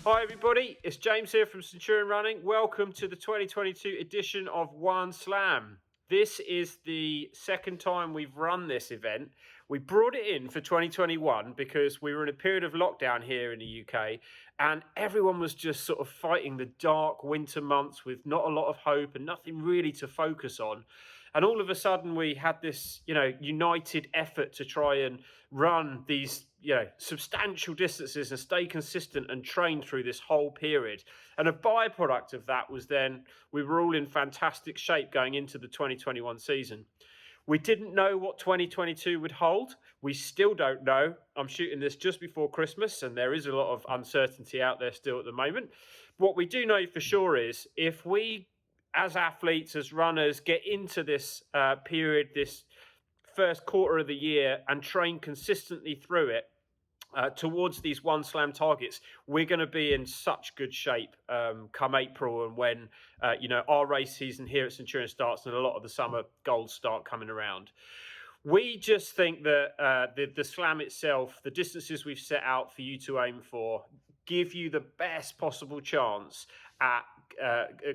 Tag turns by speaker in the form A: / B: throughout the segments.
A: Hi everybody, it's James here from Centurion Running. Welcome to the 2022 edition of One Slam. This is the second time we've run this event. We brought it in for 2021 because we were in a period of lockdown here in the UK and everyone was just sort of fighting the dark winter months with not a lot of hope and nothing really to focus on. And all of a sudden we had this, united effort to try and run these, substantial distances and stay consistent and train through this whole period. And a byproduct of that was then we were all in fantastic shape going into the 2021 season. We didn't know what 2022 would hold. We still don't know. I'm shooting this just before Christmas, and there is a lot of uncertainty out there still at the moment. What we do know for sure is if we, as athletes, as runners, get into this period, this first quarter of the year, and train consistently through it towards these One Slam targets, we're going to be in such good shape come April and when our race season here at Centurion starts and a lot of the summer goals start coming around. We just think that the slam itself, the distances we've set out for you to aim for, give you the best possible chance at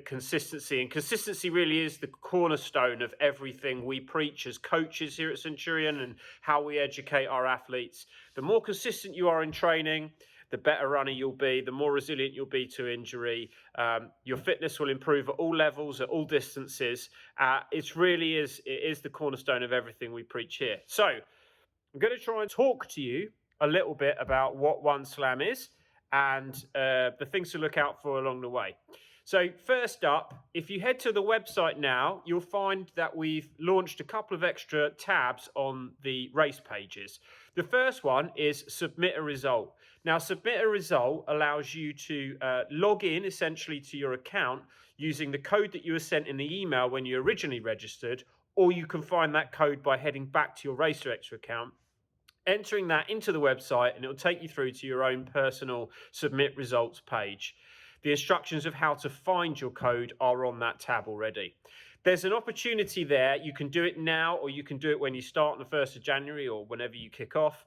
A: consistency. And consistency really is the cornerstone of everything we preach as coaches here at Centurion and how we educate our athletes. The more consistent you are in training, the better runner you'll be, the more resilient you'll be to injury. Your fitness will improve at all levels, at all distances. It is the cornerstone of everything we preach here. So I'm going to try and talk to you a little bit about what One Slam is and the things to look out for along the way. So first up, if you head to the website now, you'll find that we've launched a couple of extra tabs on the race pages. The first one is Submit a Result. Now, Submit a Result allows you to log in essentially to your account using the code that you were sent in the email when you originally registered, or you can find that code by heading back to your RacerXtra account, entering that into the website, and it'll take you through to your own personal Submit Results page. The instructions of how to find your code are on that tab already. There's an opportunity there. You can do it now, or you can do it when you start on the 1st of January or whenever you kick off,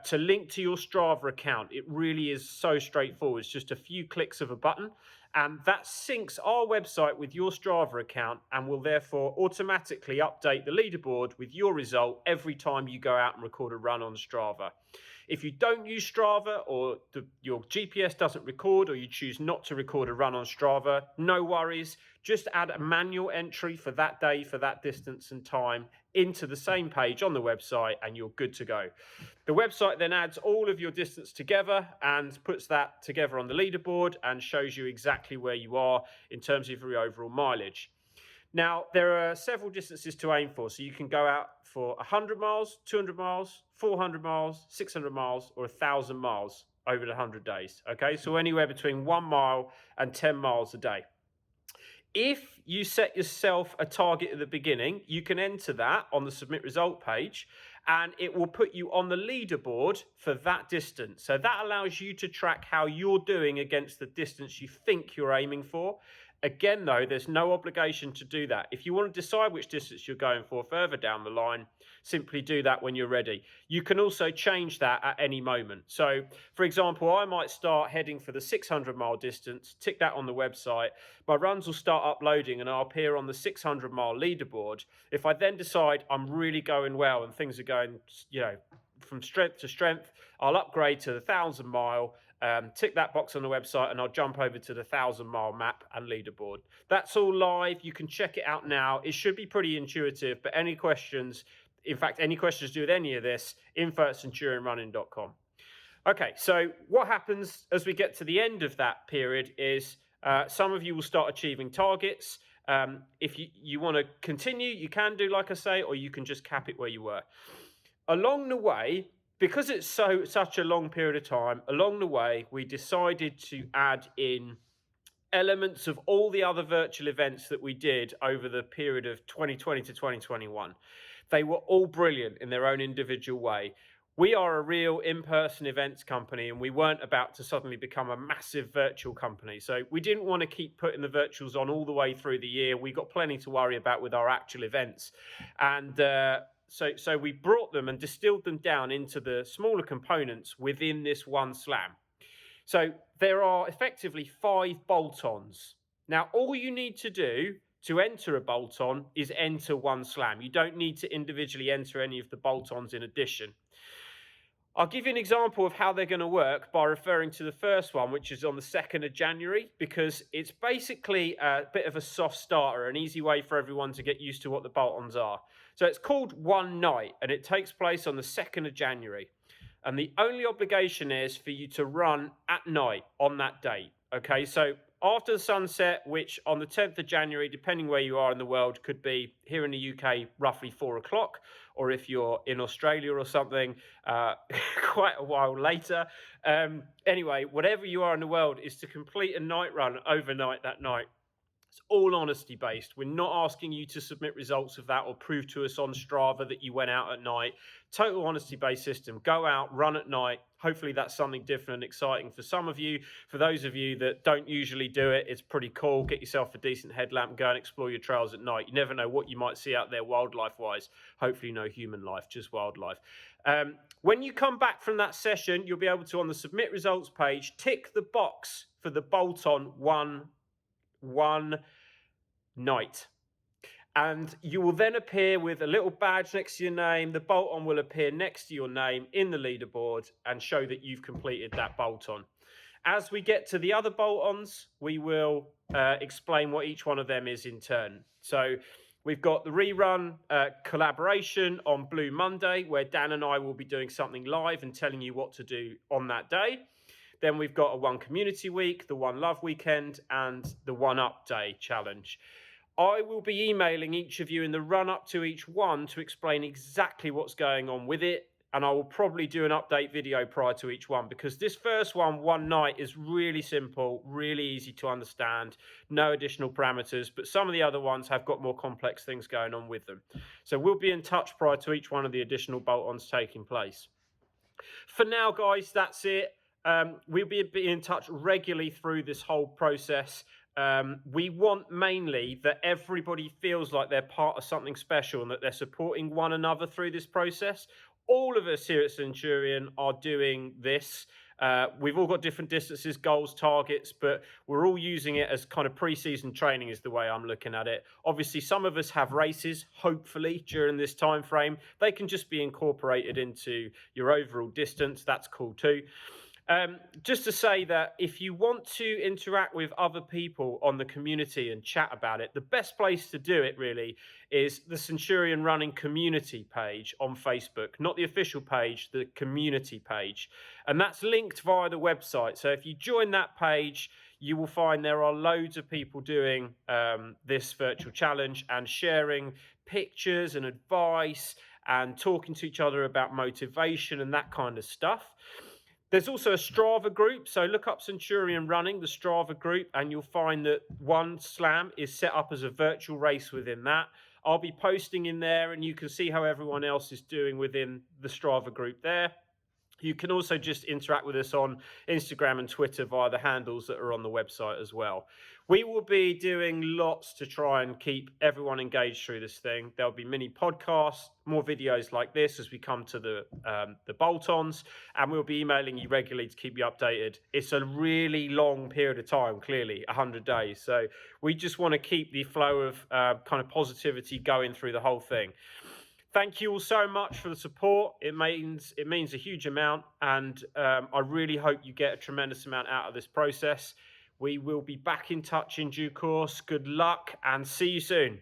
A: to link to your Strava account. It really is so straightforward. It's just a few clicks of a button, and that syncs our website with your Strava account and will therefore automatically update the leaderboard with your result every time you go out and record a run on Strava. If you don't use Strava or your GPS doesn't record, or you choose not to record a run on Strava, no worries. Just add a manual entry for that day, for that distance and time into the same page on the website and you're good to go. The website then adds all of your distance together and puts that together on the leaderboard and shows you exactly where you are in terms of your overall mileage. Now, there are several distances to aim for, so you can go out for 100 miles, 200 miles, 400 miles, 600 miles, or 1,000 miles over the 100 days, okay? So anywhere between 1 mile and 10 miles a day. If you set yourself a target at the beginning, you can enter that on the Submit Result page, and it will put you on the leaderboard for that distance. So that allows you to track how you're doing against the distance you think you're aiming for. Again, though, there's no obligation to do that. If you want to decide which distance you're going for further down the line, simply do that when you're ready. You can also change that at any moment. So, for example, I might start heading for the 600-mile distance, tick that on the website. My runs will start uploading and I'll appear on the 600-mile leaderboard. If I then decide I'm really going well and things are going, from strength to strength, I'll upgrade to the 1,000-mile, tick that box on the website, and I'll jump over to the 1,000-mile map and leaderboard. That's all live. You can check it out now. It should be pretty intuitive, but any questions to do with any of this, info@centurionrunning.com. Okay, so what happens as we get to the end of that period is some of you will start achieving targets. If you want to continue, you can do, like I say, or you can just cap it where you were. Along the way, because it's such a long period of time, along the way, we decided to add in elements of all the other virtual events that we did over the period of 2020 to 2021. They were all brilliant in their own individual way. We are a real in-person events company, and we weren't about to suddenly become a massive virtual company. So we didn't want to keep putting the virtuals on all the way through the year. We got plenty to worry about with our actual events. And So we brought them and distilled them down into the smaller components within this One Slam. So there are effectively 5 bolt-ons. Now, all you need to do to enter a bolt-on is enter 1 slam. You don't need to individually enter any of the bolt-ons in addition. I'll give you an example of how they're going to work by referring to the first one, which is on the 2nd of January, because it's basically a bit of a soft starter, an easy way for everyone to get used to what the bolt-ons are. So it's called One Night, and it takes place on the 2nd of January. And the only obligation is for you to run at night on that date. Okay, so after the sunset, which on the 10th of January, depending where you are in the world, could be here in the UK, roughly 4 o'clock, or if you're in Australia or something, quite a while later. Anyway, whatever you are in the world, is to complete a night run overnight that night. It's all honesty based. We're not asking you to submit results of that or prove to us on Strava that you went out at night. Total honesty based system. Go out, run at night. Hopefully that's something different and exciting for some of you. For those of you that don't usually do it, it's pretty cool. Get yourself a decent headlamp and go and explore your trails at night. You never know what you might see out there wildlife wise. Hopefully no human life, just wildlife. When you come back from that session, you'll be able to, on the submit results page, tick the box for the bolt-on one night, and you will then appear with a little badge next to your name. The bolt-on will appear next to your name in the leaderboard and show that you've completed that bolt-on. As we get to the other bolt-ons, we will explain what each one of them is in turn. So we've got the rerun collaboration on Blue Monday, where Dan and I will be doing something live and telling you what to do on that day. Then we've got a One Community Week, the One Love Weekend, and the One Up Day challenge. I will be emailing each of you in the run-up to each one to explain exactly what's going on with it, and I will probably do an update video prior to each one, because this first one, One Night, is really simple, really easy to understand, no additional parameters, but some of the other ones have got more complex things going on with them. So we'll be in touch prior to each one of the additional bolt-ons taking place. For now, guys, that's it. We'll be in touch regularly through this whole process. We want mainly that everybody feels like they're part of something special and that they're supporting one another through this process. All of us here at Centurion are doing this. We've all got different distances, goals, targets, but we're all using it as kind of pre-season training is the way I'm looking at it. Obviously, some of us have races, hopefully, during this time frame. They can just be incorporated into your overall distance. That's cool too. Just to say that if you want to interact with other people on the community and chat about it, the best place to do it really is the Centurion Running community page on Facebook, not the official page, the community page. And that's linked via the website. So if you join that page, you will find there are loads of people doing this virtual challenge and sharing pictures and advice and talking to each other about motivation and that kind of stuff. There's also a Strava group, so look up Centurion Running, the Strava group, and you'll find that One Slam is set up as a virtual race within that. I'll be posting in there, and you can see how everyone else is doing within the Strava group there. You can also just interact with us on Instagram and Twitter via the handles that are on the website as well. We will be doing lots to try and keep everyone engaged through this thing. There'll be mini podcasts, more videos like this as we come to the bolt-ons, and we'll be emailing you regularly to keep you updated. It's a really long period of time, clearly, 100 days. So we just want to keep the flow of kind of positivity going through the whole thing. Thank you all so much for the support. It means a huge amount, and I really hope you get a tremendous amount out of this process. We will be back in touch in due course. Good luck and see you soon.